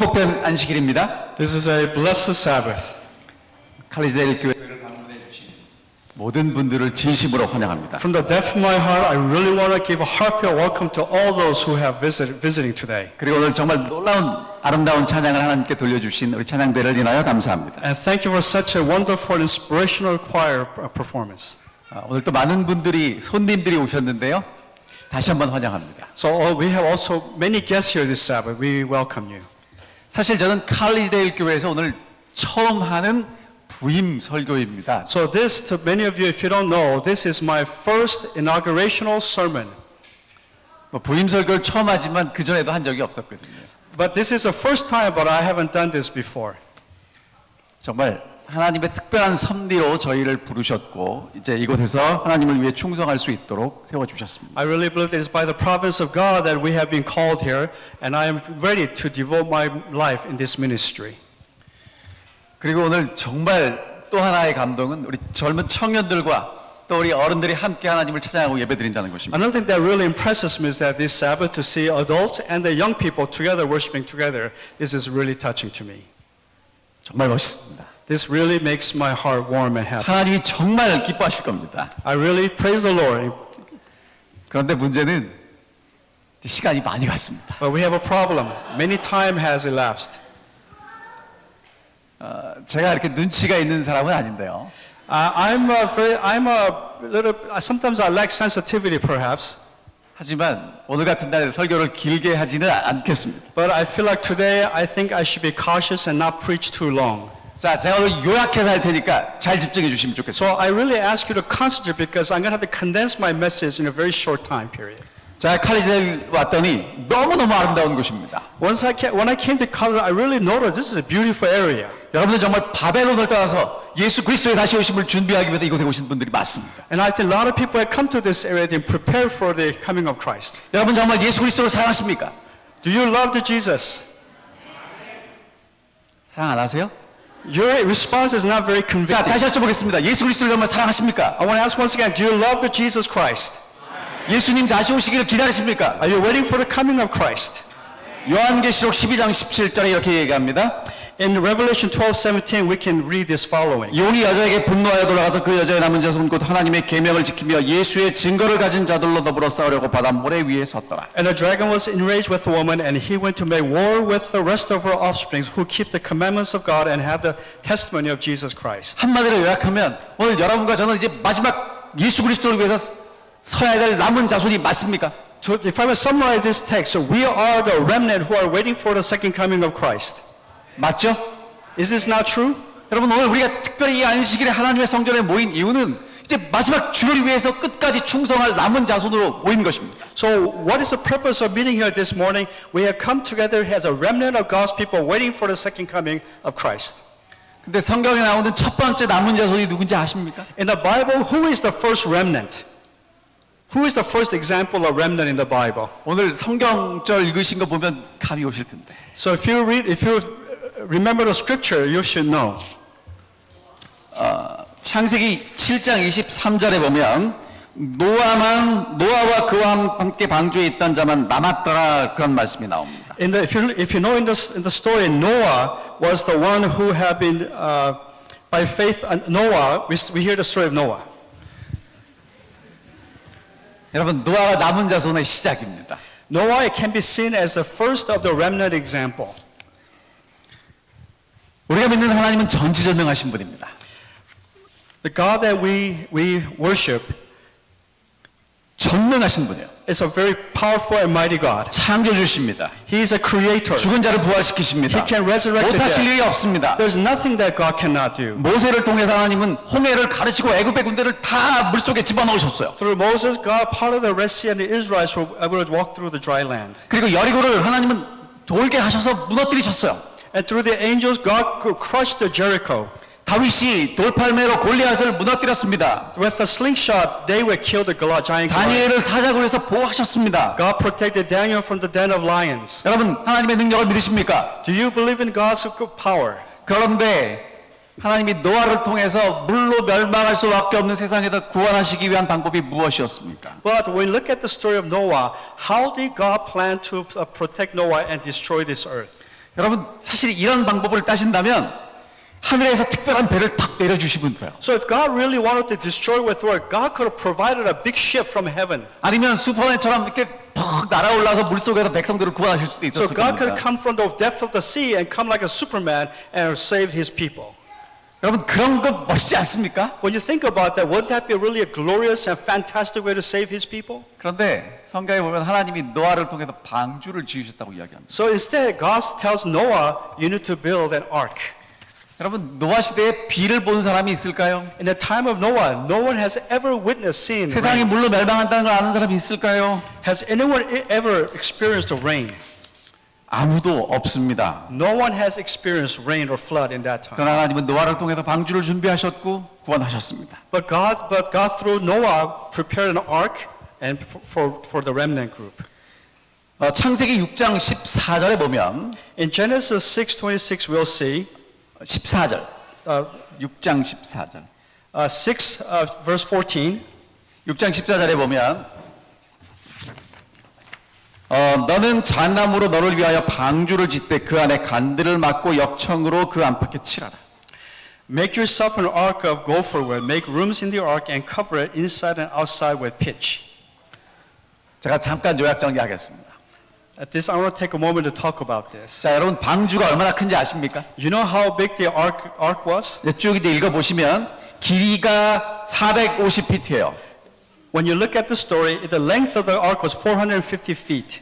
축복된 안식일입니다. This is a blessed Sabbath. 칼리스데일 교회를 방문해 주신 모든 분들을 진심으로 환영합니다. From the depth of my heart, I really want to give a heartfelt welcome to all those who have visiting today. 그리고 오늘 정말 놀라운 아름다운 찬양을 하나님께 돌려주신 우리 찬양대를 인하여 감사합니다. And thank you for such a wonderful, inspirational choir performance. 오늘 또 많은 분들이 손님들이 오셨는데요. 다시 한번 환영합니다. So we have also many guests here this Sabbath. We welcome you. 사실 저는 칼리스데일 교회에서 오늘 처음 하는 부임 설교입니다. So this, to many of you, if you don't know, this is my first inaugurational sermon. 부임 설교를 처음 하지만 그 전에도 한 적이 없었거든요. But this is the first time, but I haven't done this before. 정말 하나님의 특별한 섭리로 저희를 부르셨고 이제 이곳에서 하나님을 위해 충성할 수 있도록 세워주셨습니다. I really believe it is by the providence of God that we have been called here, and I am ready to devote my life in this ministry. 그리고 오늘 정말 또 하나의 감동은 우리 젊은 청년들과 또 우리 어른들이 함께 하나님을 찬양하고 예배드린다는 것입니다. Another thing that really impresses me is that this Sabbath to see adults and the young people together worshiping together, this is really touching to me. 정말 멋있습니다. This really makes my heart warm and happy. 하나님이 정말 기뻐하실 겁니다. I really praise the Lord. 그런데 문제는 시간이 많이 갔습니다. But we have a problem. Many time has elapsed. 제가 이렇게 눈치가 있는 사람은 아닌데요. I'm a little. Sometimes I lack sensitivity, perhaps. 하지만 오늘 같은 날 설교를 길게 하지는 않겠습니다. But I feel like today I think I should be cautious and not preach too long. 자, 제가 오늘 요약해서 할 테니까 잘 집중해 주시면 좋겠습니다. So I really ask you to concentrate because I'm going to have to condense my message in a very short time period. 자, 칼리스데일 왔더니 너무너무 아름다운 곳입니다. When I came to college, I really noticed this is a beautiful area. 여러분들 정말 바벨론을 떠나서 예수 그리스도의 다시 오심을 준비하기 위해서 이곳에 오신 분들이 많습니다. And I think a lot of people have come to this area to prepare for the coming of Christ. 여러분 정말 예수 그리스도를 사랑하십니까? Do you love the Jesus? 사랑 안 하세요? Your response is not very 자, convincing. 다시 여쭤보겠습니다. 예수 그리스도를 정말 사랑하십니까? I want to ask once again, do you love the Jesus Christ? 예수님 다시 오시기를 기다리십니까? Are you waiting for the coming of Christ? 요한계시록 12장 17절에 이렇게 얘기합니다. In Revelation 12:17, we can read this following. 용이 여자에게 분노하여 돌아가서 그 여자의 남은 자손 곧 하나님의 계명을 지키며 예수의 증거를 가진 자들로 더불어 싸우려고 바다 모래 위에 섰더라. And the dragon was enraged with the woman, and he went to make war with the rest of her offspring, who keep the commandments of God and have the testimony of Jesus Christ. 한마디로 요약하면 오늘 여러분과 저는 이제 마지막 예수 그리스도를 위해서 서야 될 남은 자손이 맞습니까? If I were to summarize this text, so we are the remnant who are waiting for the second coming of Christ. 맞죠? Is this not true? 여러분 오늘 우리가 특별히 이 안식일에 하나님의 성전에 모인 이유는 이제 마지막 주를 위해서 끝까지 충성할 남은 자손으로 모인 것입니다. So what is the purpose of meeting here this morning? We have come together as a remnant of God's people waiting for the second coming of Christ. 근데 성경에 나오는 첫 번째 남은 자손이 누군지 아십니까? In the Bible, who is the first remnant? Who is the first example of remnant in the Bible? 오늘 성경절 읽으신 거 보면 감이 오실 텐데. So if you remember the scripture, you should know. 창세기 7장 23절에 보면 노아와 그와 함께 방주에 있던 자만 남았더라 그런 말씀이 나옵니다. If you know in the story, Noah was the one who had been by faith. Noah, we hear the story of Noah. 여러분 노아가 남은 자손의 시작입니다. Noah can be seen as the first of the remnant example. 우리가 믿는 하나님은 전지전능하신 분입니다. The God that we worship 전능하신 분이에요. is a very powerful and mighty God. 창조주십니다. He is a creator. 죽은 자를 부활시키십니다. He can resurrect the 못하실 dead. 일이 없습니다. There's nothing that God cannot do. 모세를 통해서 하나님은 홍해를 가르치고 애굽의 군대를 다 물속에 집어넣으셨어요. Through Moses, God parted the Red Sea and the Israelites were able to walk through the dry land. 그리고 여리고를 하나님은 돌게 하셔서 무너뜨리셨어요. And through the angels, God crushed the Jericho. 다윗이 돌팔매로 골리앗을 무너뜨렸습니다. With a slingshot, they would kill the giant Goliath. 다니엘을 사자굴에서 해서 보호하셨습니다. God protected Daniel from the den of lions. 여러분 하나님의 능력을 믿으십니까? Do you believe in God's power? 그런데 하나님이 노아를 통해서 물로 멸망할 수밖에 없는 세상에서 구원하시기 위한 방법이 무엇이었습니까? But when we look at the story of Noah, how did God plan to protect Noah and destroy this earth? 여러분 사실 이런 방법을 따신다면 하늘에서 특별한 배를 탁 내려주시면 돼요. So if God really wanted to destroy with war, God could have provided a big ship from heaven. 아니면 슈퍼맨처럼 이렇게 퍽 날아올라서 물속에서 백성들을 구원하실 수도 So 있었을 God could 겁니다. have come from the depth of the sea and come like a Superman and saved his people. 여러분 그런 거 멋있지 않습니까? When you think about that, wouldn't that be really a glorious and fantastic way to save his people? 그런데 성경에 보면 하나님이 노아를 통해서 방주를 지으셨다고 이야기합니다. So instead, God tells Noah, you need to build an ark. 여러분 노아 시대에 비를 본 사람이 있을까요? In the time of Noah, no one has ever witnessed, seen 세상이 rain. 물로 멸망한다는 걸 아는 사람이 있을까요? Has anyone ever experienced the rain? 아무도 없습니다. No one has experienced rain or flood in that time. 그러나 하나님은 노아를 통해서 방주를 준비하셨고 구원하셨습니다. But God through Noah prepared an ark and for the remnant group. 창세기 6장 14절에 보면 In Genesis 6:26, we'll see 14절 6장 14절 6 verse 14. 6장 14절에 보면 너는 잣나무로 너를 위하여 방주를 짓되 그 안에 간들을 막고 역청으로 그 안팎에 칠하라. Make yourself an ark of gopher wood. Make rooms in the ark and cover it inside and outside with pitch. 제가 잠깐 요약 정리하겠습니다. At this, I want to take a moment to talk about this. 자, 여러분 방주가 얼마나 큰지 아십니까? You know how big the ark was? 쭉 이제 읽어보시면 길이가 450피트예요. When you look at the story, the length of the ark was 450 feet.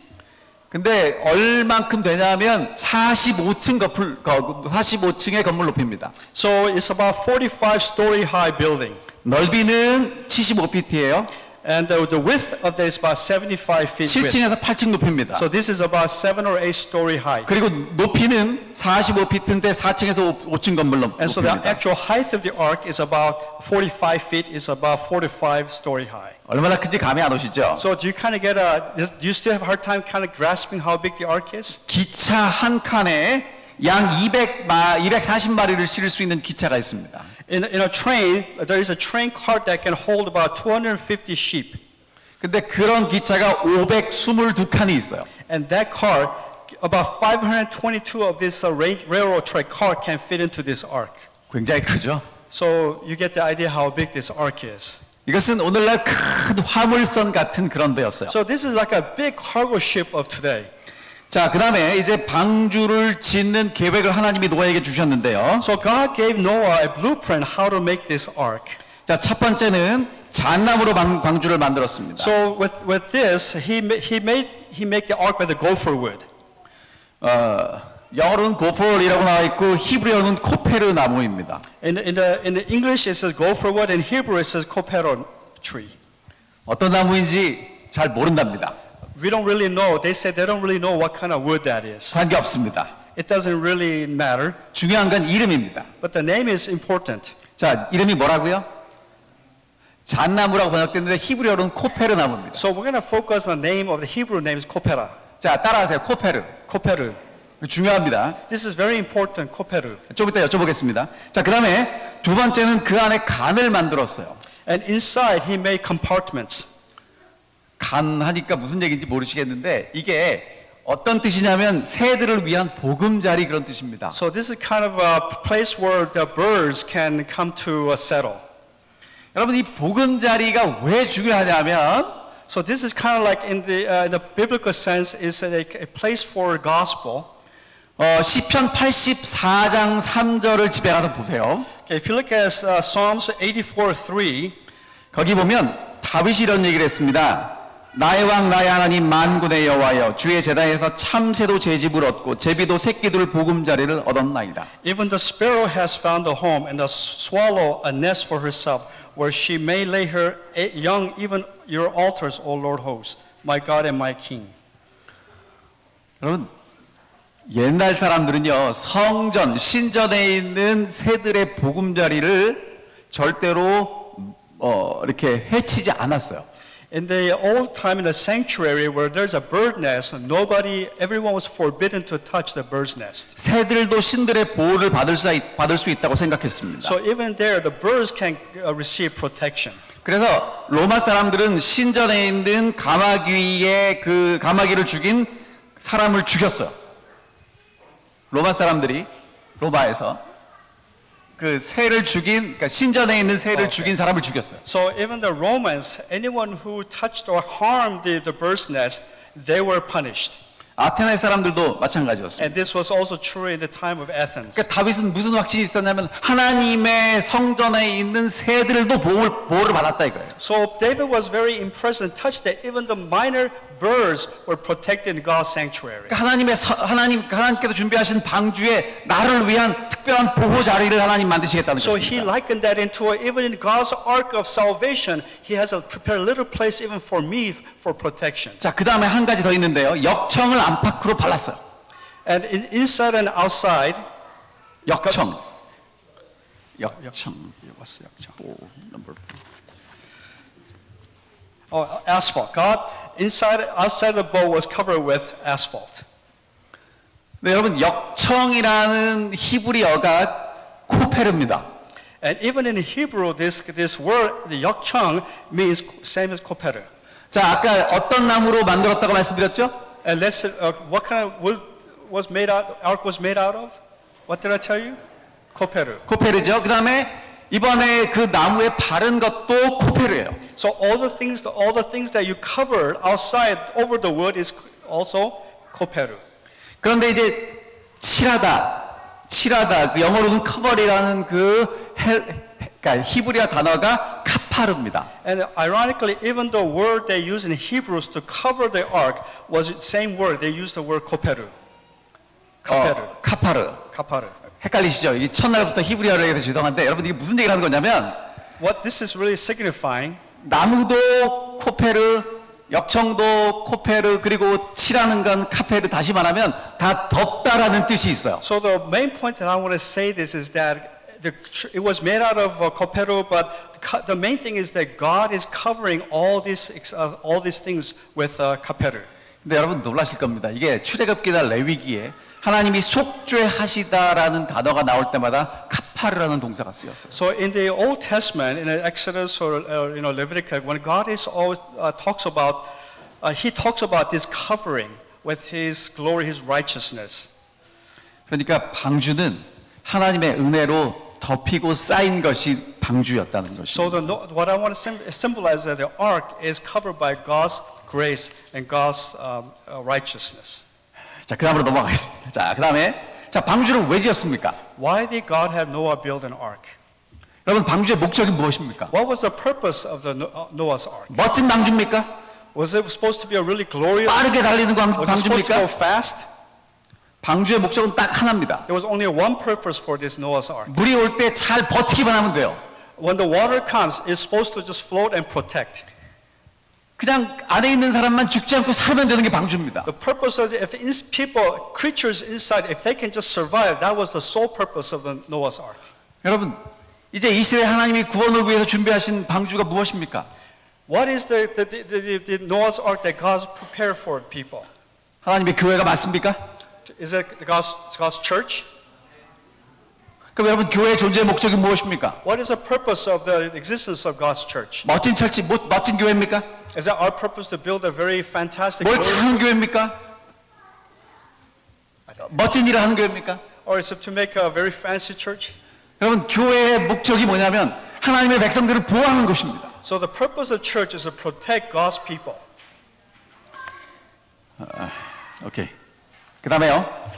근데 얼만큼 되냐면 45층의 건물 높이입니다. So it's about 45-story high building. 넓이는 75피트예요. And the width of that is about 75 feet width. 7층에서 8층 높이입니다. So this is about 7 or 8 story high. 그리고 높이는 45피트인데 4층에서 5층 건물 And so the 높이입니다. actual height of the ark is about 45 feet, is about 45 story high. 얼마나 큰지 감이 안 오시죠? So do you kind of do you still have a hard time kind of grasping how big the ark is? 기차 한 칸에 약 240마리를 실을 수 있는 기차가 있습니다. In a train, there is a train cart that can hold about 250 sheep. 근데 그런 기차가 522칸이 있어요. And that car, about 522 of this railroad track car can fit into this ark. 굉장히 크죠? So you get the idea how big this ark is. 이것은 오늘날 큰 화물선 같은 그런 배였어요. So this is like a big cargo ship of today. 자, 그 다음에 이제 방주를 짓는 계획을 하나님이 노아에게 주셨는데요. So God gave Noah a blueprint how to make this ark. 자, 첫 번째는 잣나무로 방주를 만들었습니다. So with this, he made the ark with the gopher wood. 영어로는 고폴이라고 나와 있고 히브리어는 코페르 나무입니다. In the English it says gopher wood, in Hebrew it says copero tree. 어떤 나무인지 잘 모른답니다. We don't really know. They say they don't really know what kind of wood that is. 관계없습니다. It doesn't really matter. 중요한 건 이름입니다. But the name is important. 자, 이름이 뭐라고요? 잣나무라고 번역됐는데 히브리어로는 코페르 나무입니다. So we're going to focus on the name of the Hebrew name is kopera. 자, 따라하세요. 코페르. Koperu. 중요합니다. This is very important. Koperu. 좀 이따 여쭤보겠습니다. 자, 그 다음에 두 번째는 그 안에 간을 만들었어요. And inside he made compartments. 간 하니까 무슨 얘기인지 모르시겠는데 이게 어떤 뜻이냐면 새들을 위한 보금자리 그런 뜻입니다. So this is kind of a place where the birds can come to settle. 여러분 이 보금자리가 왜 중요하냐면 So this is kind of like in the biblical sense is a place for gospel. 시편 84장 3절을 집에 가서 보세요. Okay, if you look at Psalms 84:3, 거기 보면 다윗이 이런 얘기를 했습니다. 나의 왕 나의 하나님 만군의 여호와여 주의 제단에서 참새도 제 집을 얻고 제비도 새끼들 보금자리를 얻었나이다. even the sparrow has found a home, and the swallow a nest for herself, where she may lay her young, even your altars, O Lord hosts, my God and my King. 여러분 옛날 사람들은요 성전 신전에 있는 새들의 보금자리를 절대로 이렇게 해치지 않았어요. In the old time, in the sanctuary where there's a bird nest, everyone was forbidden to touch the bird's nest. 새들도 신들의 보호를 받을 수 있다고 생각했습니다. So even there, the birds can receive protection. 그래서 로마 사람들은 신전에 있는 가마귀의 그 가마귀를 죽인 사람을 죽였어요. 로마 사람들이 로마에서 그 새를 죽인, 그러니까 신전에 있는 새를 죽인 사람을 죽였어요. So even the Romans, anyone who touched or harmed the bird's nest, they were punished. 아테네 사람들도 마찬가지였습니다. And this was also true in the time of Athens. 그러니까 다윗은 무슨 확신이 있었냐면 하나님의 성전에 있는 새들도 보호를 받았다 이거예요. So David was very impressed and touched that even the minor birds were protected in God's sanctuary. 그러니까 하나님께서 준비하신 방주에 나를 위한 특별한 보호 자리를 하나님 만드시겠다는 So he 것입니다. likened that into even in God's ark of salvation, he has prepared a little place even for me for protection. 자, 그 다음에 한 가지 더 있는데요. 역청을 안팎으로 발랐어요. And inside and outside, 역청. what's the number 4. Oh, asphalt. God, outside the bow was covered with asphalt. 네, 여러분 역청이라는 히브리어가 코페르입니다. And even in Hebrew, this word, the yakchang, means same as koperu. 자, 아까 어떤 나무로 만들었다고 말씀드렸죠? And let's what kind of wood ark was made out of? What did I tell you? Koperu. 코페르죠. 그 다음에 이번에 그 나무에 바른 것도 코페르예요. So all the things that you covered outside over the wood is also koperu. 그런데 이제 칠하다, 그 영어로는 커버리라는 그러니까 히브리어 단어가 카파르입니다. And ironically, even the word they use in Hebrews to cover the ark was the same word. They used the word koperu. 카파르. Kaparu. 헷갈리시죠? 이 첫날부터 히브리어를 해서 죄송한데 여러분 이게 무슨 얘기를 하는 거냐면 What this is really signifying, 나무도 코페르, 역청도 코페르, 그리고 칠하는 건 카페르, 다시 말하면 다 덮다라는 뜻이 있어요. so the main point that I want to say this is that it was made out of koperu, but the main thing is that God is covering all these things with kaperu. 근데 여러분 놀라실 겁니다. 이게 출애굽기나 레위기에 하나님이 속죄하시다라는 단어가 나올 때마다 카파르라는 동사가 쓰였어요. So in the Old Testament, in Exodus or Leviticus, when God is always He talks about this covering with His glory, His righteousness. 그러니까 방주는 하나님의 은혜로 덮이고 쌓인 것이 방주였다는 So 것입니다. what I want to symbolize that the ark is covered by God's grace and God's righteousness. 자, 그 다음으로 넘어가겠습니다. 자, 그 다음에 자, 방주를 왜 지었습니까? Why did God have Noah build an ark? 여러분 방주의 목적이 무엇입니까? What was the purpose of the Noah's ark? 멋진 방주입니까? Was it supposed to be a really glorious? 빠르게 달리는 Was it supposed to go 방주입니까? fast? 방주의 목적은 딱 하나입니다. There was only one purpose for this Noah's ark. 물이 올 때 잘 버티기만 하면 돼요. When the water comes, it's supposed to just float and protect. 그냥 안에 있는 사람만 죽지 않고 살면 되는 게 방주입니다. The purpose of if people, creatures inside, if they can just survive, that was the sole purpose of the Noah's ark. 여러분, 이제 이 시대 하나님이 구원을 위해서 준비하신 방주가 무엇입니까? What is the Noah's ark that God's prepared for people? 하나님의 교회가 맞습니까? Is it God's church? 그럼 여러분 교회의 존재의 목적이 무엇입니까? What is the purpose of the existence of God's church? 멋진 철치, 멋진 교회입니까? Is that our purpose to build a very fantastic 뭘 building? 잘하는 교회입니까? 멋진 일을 하는 교회입니까? Or is it to make a very fancy church? 여러분 교회의 목적이 뭐냐면 하나님의 백성들을 보호하는 것입니다. So the purpose of church is to protect God's people. 오케이. 그 다음에요.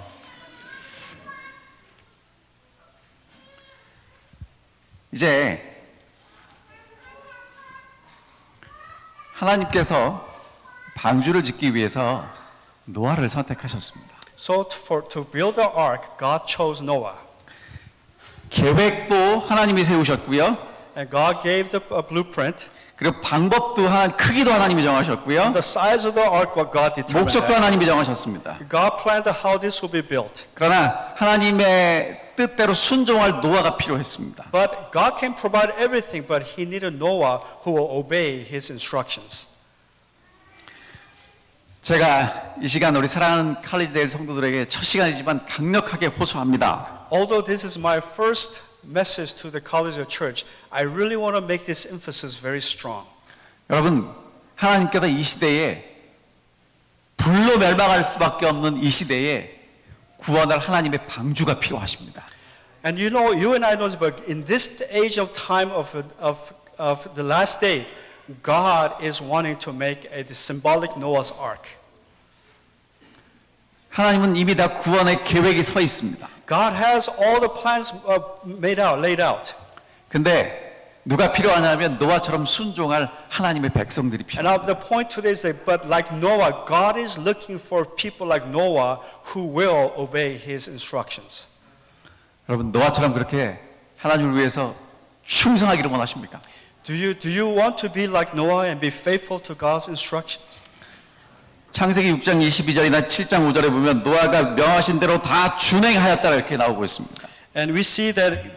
이제 하나님께서 방주를 짓기 위해서 노아를 선택하셨습니다. So to build the ark, God chose Noah. 계획도 하나님이 세우셨고요. And God gave the blueprint. 그리고 방법도 크기도 하나님이 정하셨고요. The size of the ark, what God determined. 목적도 that. 하나님이 정하셨습니다. God planned how this will be built. 그러나 하나님의 뜻대로 순종할 노아가 필요했습니다. But God can provide everything, but He needed Noah who will obey His instructions. 제가 이 시간 우리 사랑하는 칼리지데일 성도들에게 첫 시간이지만 강력하게 호소합니다. Although this is my first message to the College of Church, I really want to make this emphasis very strong. 여러분, 하나님께서 이 시대에 불로 멸망할 수밖에 없는 이 시대에 구원할 하나님의 방주가 필요하십니다. And you know, you and I know, but in this age of time of the last day, God is wanting to make a symbolic Noah's Ark. 하나님은 이미 다 구원의 계획이 서 있습니다. God has all the plans laid out. 근데 누가 필요하냐면 노아처럼 순종할 하나님의 백성들이 And 필요합니다. the point today is that, but like Noah, God is looking for people like Noah who will obey His instructions. 여러분 노아처럼 그렇게 하나님을 위해서 충성하기를 원하십니까? Do you want to be like Noah and be faithful to God's instructions? 창세기 6장 22절이나 7장 5절에 보면 노아가 명하신 대로 다 준행하였다 이렇게 나오고 있습니다. And we see that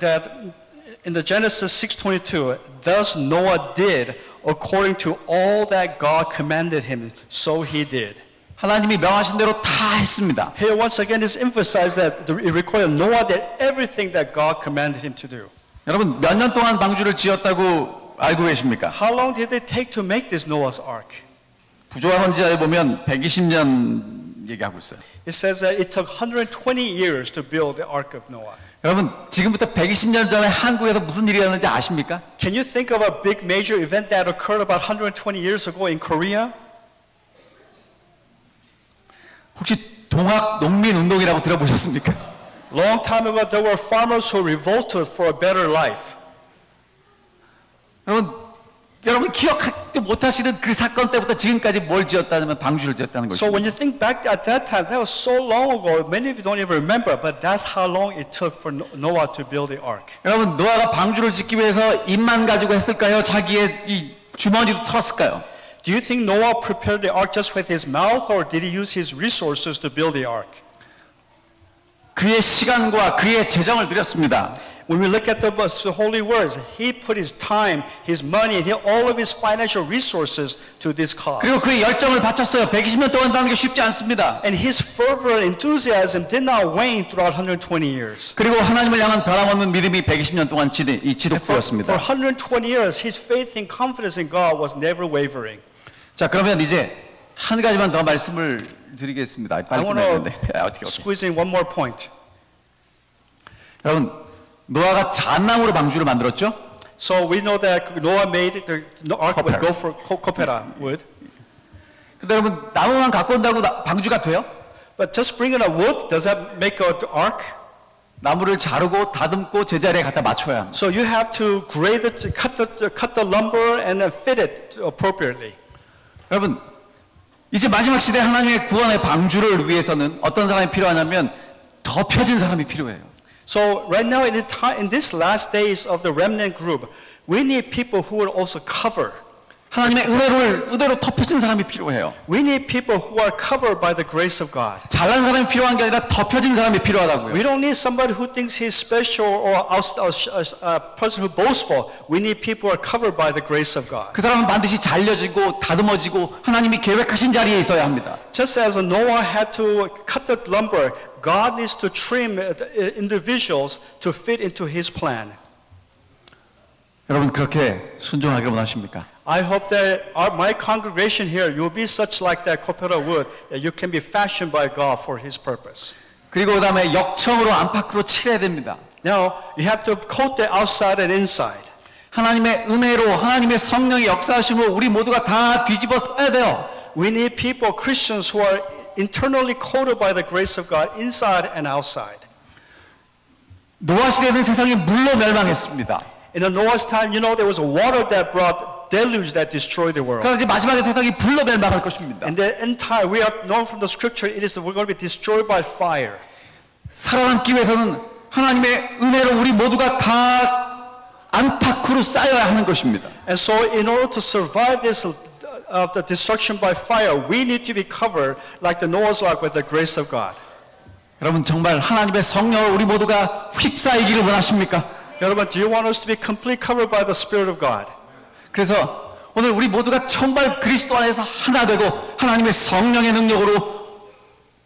in the Genesis 6:22, thus Noah did according to all that God commanded him, so he did. 하나님이 명하신 대로 다 했습니다. Here once again is emphasized that it required Noah did everything that God commanded him to do. 여러분 몇 년 동안 방주를 지었다고 알고 계십니까? How long did it take to make this Noah's Ark? 부조화 선지자에 보면 120년 얘기하고 있어요. It says that it took 120 years to build the Ark of Noah. 여러분 지금부터 120년 전에 한국에서 무슨 일이 일어났는지 아십니까? Can you think of a big major event that occurred about 120 years ago in Korea? 혹시 동학 농민 운동이라고 들어보셨습니까? Long time ago, there were farmers who revolted for a better life. 여러분 기억하지 못하시는 그 사건 때부터 지금까지 뭘 지었다면 방주를 지었다는 So 것입니다. when you think back at that time, that was so long ago, many of you don't even remember, but that's how long it took for Noah to build the ark. 여러분 노아가 방주를 짓기 위해서 입만 가지고 했을까요? 자기의 이 주머니도 털었을까요? Do you think Noah prepared the ark just with his mouth, or did he use his resources to build the ark? 그의 시간과 그의 재정을 들였습니다. When we look at the holy words, he put his time, his money, and all of his financial resources to this cause. 그리고 그의 열정을 바쳤어요. 120년 동안 하는 게 쉽지 않습니다. And his fervor and enthusiasm did not wane throughout 120 years. 그리고 하나님을 향한 변함없는 믿음이 120년 동안 For 지속되었습니다. 120 years, his faith and confidence in God was never wavering. 자, 그러면 이제 한 가지만 더 말씀을 드리겠습니다. I 빨리 want 끝내야 to 되는데. 어떻게. squeeze in one more point. 여러분, 노아가 잣나무로 방주를 만들었죠? So we know that Noah made the ark with copera wood. 근데 여러분, 나무만 갖고 온다고 방주가 돼요? But just bringing a wood, does that make an ark? 나무를 자르고 다듬고 제자리에 갖다 맞춰야 합니다. So you have to grade it, cut the lumber and fit it appropriately. 여러분, 이제 마지막 시대 하나님의 구원의 방주를 위해서는 어떤 사람이 필요하냐면 덮여진 사람이 필요해요. So right now in this last days of the remnant group, we need people who will also cover. 하나님의 은혜로 덮여진 사람이 필요해요. We need people who are covered by the grace of God. 잘난 사람이 필요한 게 아니라 덮여진 사람이 필요하다고요. We don't need somebody who thinks he's special or a person who boastful. We need people who are covered by the grace of God. 그 사람은 반드시 잘려지고 다듬어지고 하나님이 계획하신 자리에 있어야 합니다. Just as Noah had to cut the lumber, God needs to trim individuals to fit into His plan. 여러분 그렇게 순종하기를 원하십니까? I hope that my congregation here, you will be such like that copera wood, that you can be fashioned by God for His purpose. 그리고 그다음에 역청으로 안팎으로 칠해야 됩니다. Now, you have to coat the outside and inside. 하나님의 은혜로 하나님의 성령의 역사하심으로 우리 모두가 다 뒤집어 써야 돼요. We need people, Christians, who are internally coated by the grace of God, inside and outside. 노아 시대에는 세상이 물로 멸망했습니다. In the Noah's time, you know, there was water that brought deluge that destroyed the world. 그래서 이제 마지막에 세상이 불로 멸망할 것입니다. In the end time, we are known from the scripture, we're going to be destroyed by fire. 살아남기 위해서는 하나님의 은혜로 우리 모두가 다 안팎으로 쌓여야 하는 것입니다. And so in order to survive this of the destruction by fire, we need to be covered like the Noah's Ark with the grace of God. 여러분 정말 하나님의 성령을 우리 모두가 휩싸이기를 원하십니까? 여러분, do you want us to be completely covered by the Spirit of God? 그래서 오늘 우리 모두가 정말 그리스도 안에서 하나 되고 하나님의 성령의 능력으로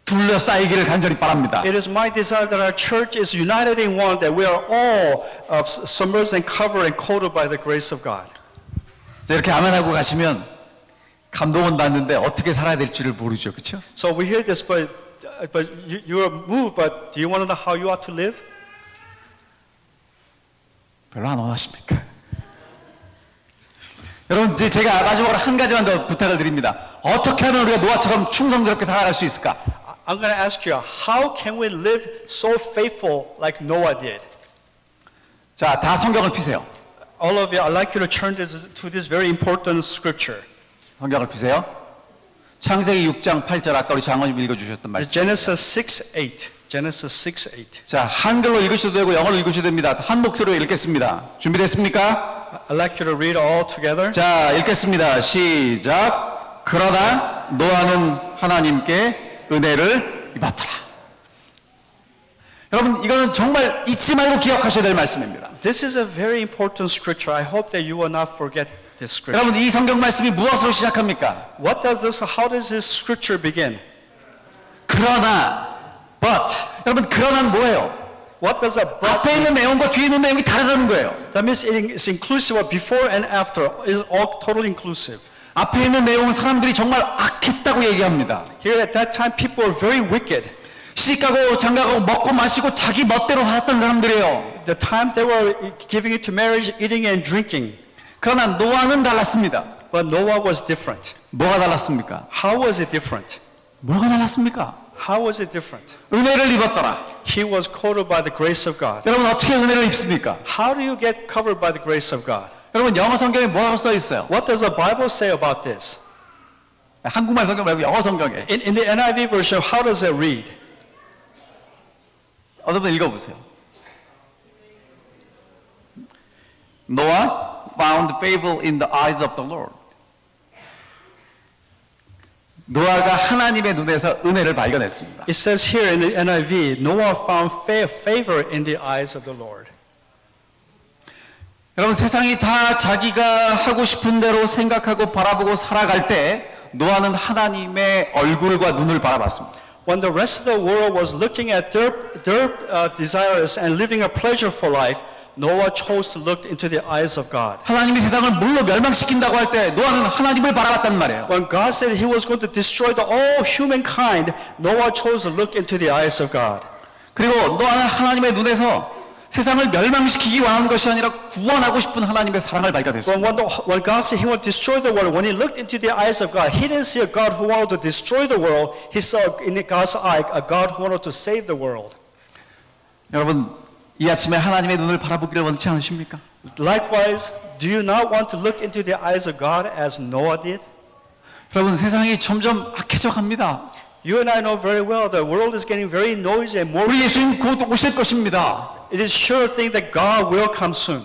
둘러싸이기를 간절히 바랍니다. It is my desire that our church is united in one, that we are all submerged and covered and coated by the grace of God. 자, 이렇게 아멘하고 가시면 감동은 받는데 어떻게 살아야 될지를 모르죠, 그렇죠? So we hear this, but but you are moved, but do you want to know how you ought to live? 별로 안 원하십니까? 여러분, 이제 제가 마지막으로 한 가지만 더 부탁을 드립니다. 어떻게 하면 우리가 노아처럼 충성스럽게 살아갈 수 있을까? I'm going to ask you, how can we live so faithful like Noah did? 자, 다 성경을 피세요. All of you, I'd like you to turn to this very important scripture. 성경을 피세요. 창세기 6장 8절 아까 우리 장로님 읽어주셨던 It's 말씀. Genesis 6:8. Genesis 6:8. 자, 한글로 읽으셔도 되고 영어로 읽으셔도 됩니다. 한 목소리로 읽겠습니다. 준비됐습니까? I'd like you to read all together. 자, 읽겠습니다. 시작. 그러나 노아는 하나님께 은혜를 입었더라. 여러분, 이거는 정말 잊지 말고 기억하셔야 될 말씀입니다. This is a very important scripture. I hope that you will not forget this scripture. 여러분, 이 성경 말씀이 무엇으로 시작합니까? How does this scripture begin? 그러나, but. 여러분, 그러나는 뭐예요? What does a but 앞에 있는 내용과 뒤에 있는 내용이 다르다는 거예요. That means it is inclusive of before and after. It's all totally inclusive. 앞에 있는 내용은 사람들이 정말 악했다고 얘기합니다. Here at that time, people were very wicked. 시집가고 장가가고 먹고 마시고 자기 멋대로 살았던 사람들이에요. The time they were giving it to marriage, eating and drinking. 그러나 노아는 달랐습니다. But Noah was different. 뭐가 달랐습니까? How was it different? 뭐가 달랐습니까? How was it different? 은혜를 입었더라. He was coated by the grace of God. 여러분, 어떻게 은혜를 입습니까? How do you get covered by the grace of God? 여러분, 영어 성경에 뭐라고 써 있어요? What does the Bible say about this? 한국말 성경 말고 영어 성경에. In the NIV version, how does it read? 어떤 분 읽어보세요. Noah found favor in the eyes of the Lord. 노아가 하나님의 눈에서 은혜를 발견했습니다. It says here in the NIV, Noah found favor in the eyes of the Lord. 여러분, 세상이 다 자기가 하고 싶은 대로 생각하고 바라보고 살아갈 때 노아는 하나님의 얼굴과 눈을 바라봤습니다. When the rest of the world was looking at their desires and living a pleasureful life, Noah chose to look into the eyes of God. 하나님이 세상을 물로 멸망시킨다고 할 때 노아는 하나님을 바라봤단 말이에요. When God said He was going to destroy all humankind, Noah chose to look into the eyes of God. 그리고 노아는 하나님의 눈에서 세상을 멸망시키기 원하는 것이 아니라 구원하고 싶은 하나님의 사랑을 발견했습니다. When God said He would destroy the world, when He looked into the eyes of God, He didn't see a God who wanted to destroy the world. He saw in God's eye a God who wanted to save the world. 여러분, 이 아침에 하나님의 눈을 바라보기를 원치 않으십니까? Likewise, do you not want to look into the eyes of God as Noah did? 여러분, 세상이 점점 악해져 갑니다. You and I know very well the world is getting very noisy and more. 우리 예수님 곧 오실 것입니다. It is sure thing that God will come soon.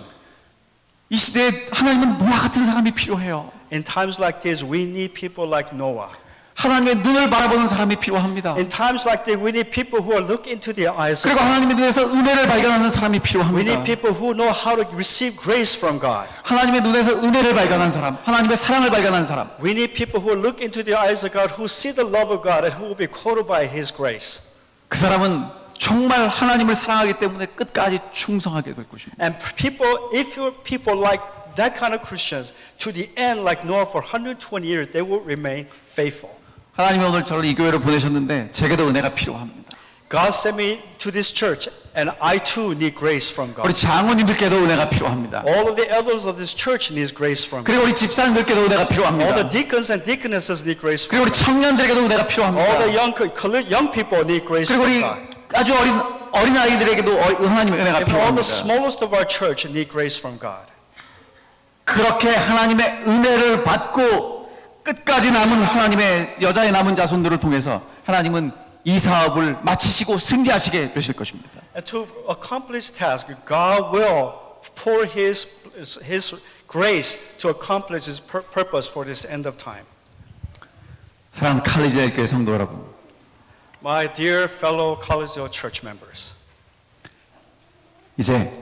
이 시대에 하나님은 노아 같은 사람이 필요해요. In times like this, we need people like Noah. 하나님의 눈을 바라보는 사람이 필요합니다. In times like this, we need people who are looking into the eyes of 그리고 God. 하나님의 눈에서 은혜를 발견하는 사람이 We 필요합니다. need people who know how to receive grace from God. 하나님의 눈에서 은혜를 발견한 사람, 하나님의 사랑을 발견한 사람. We need people who look into the eyes of God, who see the love of God, and who will be quoted by His grace. 그 사람은 정말 하나님을 사랑하기 때문에 끝까지 충성하게 될 것입니다. And people, if you're people like that kind of Christians, to the end, like Noah for 120 years, they will remain faithful. 하나님이 오늘 저를 이 교회로 보내셨는데 제게도 은혜가 필요합니다. God sent me to this church, and I too need grace from 우리 God. 장로님들께도 은혜가 필요합니다. All of the elders of this church need grace from God. 그리고 우리 집사님들께도 은혜가 All the 필요합니다. deacons and deaconesses need grace 그리고 from 우리 God. 청년들에게도 은혜가 All the 필요합니다. young people need grace 그리고 from 우리 God. 아주 어린 아이들에게도 하나님의 은혜가 And all the 필요합니다. smallest of our church need grace from God. 그렇게 하나님의 은혜를 받고 끝까지 남은 하나님의 여자의 남은 자손들을 통해서 하나님은 이 사업을 마치시고 승리하시게 되실 것입니다. And to accomplish task, God will pour His grace to accomplish His purpose for this end of time. 사랑하는 칼리지엘 교회 성도 여러분, My dear fellow Collegeville church members, 이제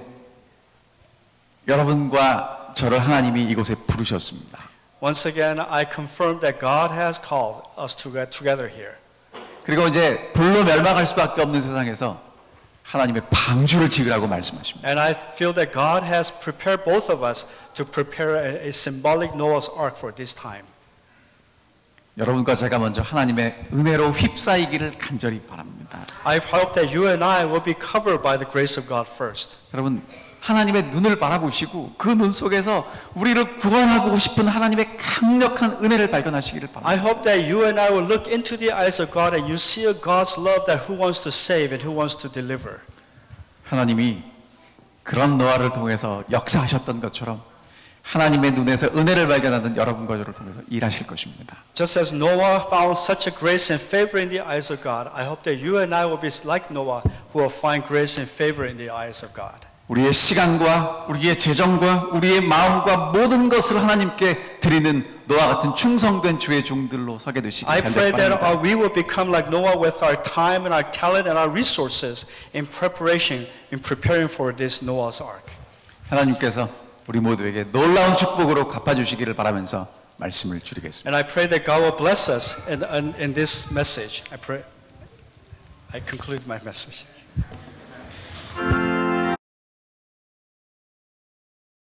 여러분과 저를 하나님이 이곳에 부르셨습니다. once again, I confirm that God has called us to get together here. 그리고 이제 불로 멸망할 수밖에 없는 세상에서 하나님의 방주를 지으라고 말씀하십니다. And I feel that God has prepared both of us to prepare a symbolic Noah's Ark for this time. 여러분과 제가 먼저 하나님의 은혜로 휩싸이기를 간절히 바랍니다. I hope that you and I will be covered by the grace of God first. 여러분, 하나님의 눈을 바라보시고 그 눈 속에서 우리를 구원하고 싶은 하나님의 강력한 은혜를 발견하시기를 바랍니다. I hope that you and I will look into the eyes of God and you see a God's love that who wants to save and who wants to deliver. 하나님이 그런 노아를 통해서 역사하셨던 것처럼 하나님의 눈에서 은혜를 발견하는 여러분과 저를 통해서 일하실 것입니다. Just as Noah found such a grace and favor in the eyes of God, I hope that you and I will be like Noah who will find grace and favor in the eyes of God. 우리의 시간과 우리의 재정과 우리의 마음과 모든 것을 하나님께 드리는 노아 같은 충성된 주의 종들로 서게 되시기 I pray that 바랍니다. we will become like Noah with our time and our talent and our resources in preparation, in preparing for this Noah's ark. 하나님께서 우리 모두에게 놀라운 축복으로 갚아주시기를 바라면서 말씀을 줄이겠습니다. And I pray that God will bless us in this message. I conclude my message.